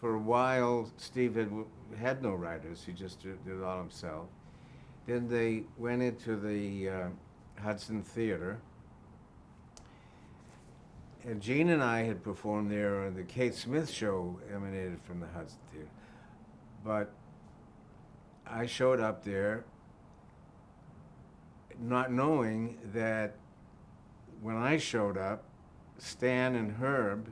for a while, Steve had no writers. He just did it all himself. Then they went into the Hudson Theater. And Gene and I had performed there, and the Kate Smith show emanated from the Hudson Theater. But I showed up there not knowing that when I showed up, Stan and Herb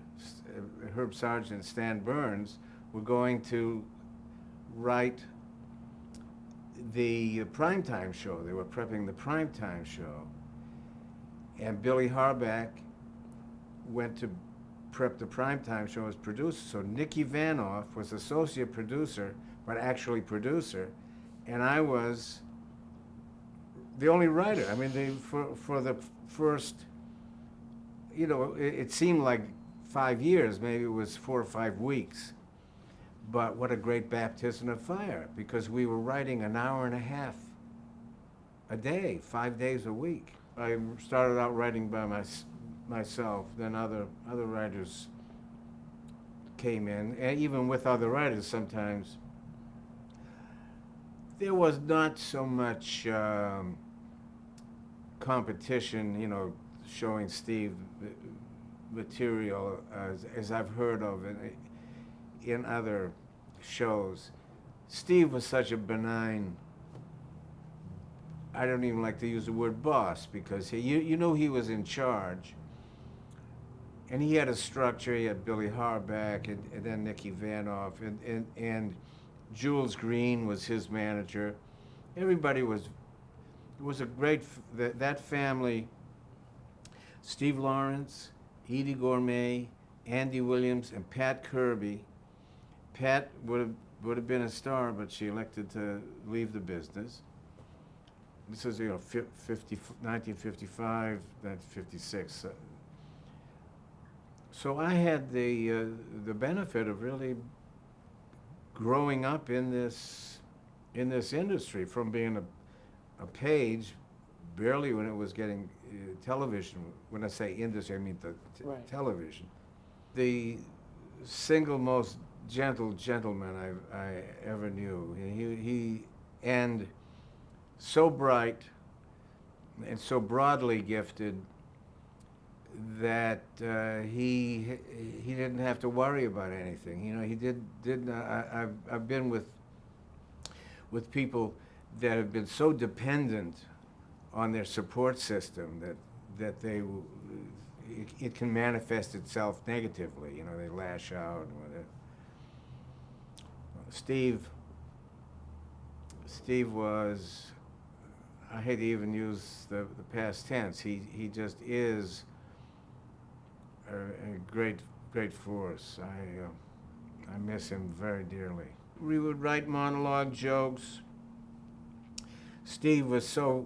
Sargent and Stan Burns, were going to write the primetime show. They were prepping the primetime show. And Billy Harback went to prep the primetime show as producer. So Nicky Vanoff was associate producer, but actually producer, and I was the only writer. I mean, for the first, you know, it seemed like 5 years, maybe it was 4 or 5 weeks. But what a great baptism of fire, because we were writing an hour and a half a day, 5 days a week. I started out writing by myself, then other writers came in, and even with other writers sometimes. There was not so much competition, you know, showing Steve material as I've heard of it in other shows. Steve was such a benign, I don't even like to use the word boss, because you know he was in charge. And he had a structure. He had Billy Harback and then Nicky Vanoff, and Jules Green was his manager. Everybody was, it was a great, that family, Steve Lawrence, Edie Gourmet, Andy Williams, and Pat Kirby. Pat would have been a star, but she elected to leave the business. This is, you know, 1955, 1956. So I had the benefit of really growing up in this industry, from being a page, barely when it was getting television. When I say industry, I mean the Right. television. The single most gentle gentleman I ever knew. He and so bright and so broadly gifted that he didn't have to worry about anything. You know, he didn't. I've been with people that have been so dependent on their support system that it can manifest itself negatively. You know, they lash out. Steve was, I hate to even use the past tense. He just is a great force. I miss him very dearly. We would write monologue jokes. Steve was so,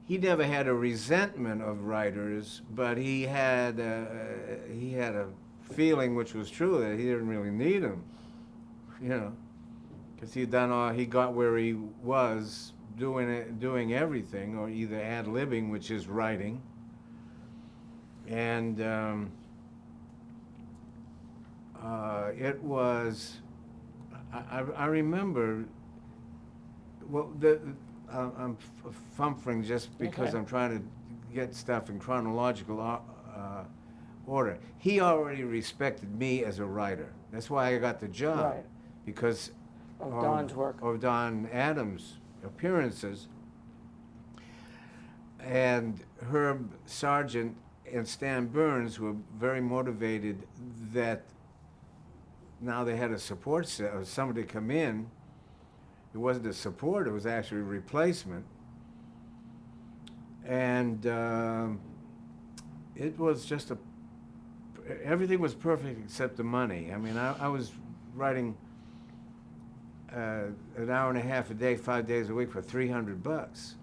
he never had a resentment of writers, but he had a feeling, which was true, that he didn't really need them, you know, because he got where he was doing everything, or either ad-libbing, which is writing, and it was, I remember, well, I'm fumfling just because Okay. I'm trying to get stuff in chronological order. He already respected me as a writer. That's why I got the job, Right. because Of Don's work. of Don Adams' appearances. And Herb Sargent and Stan Burns were very motivated that now they had a support set, somebody come in. It wasn't a support, it was actually a replacement. And it was just everything was perfect except the money. I mean, I was writing an hour and a half a day, 5 days a week for $300.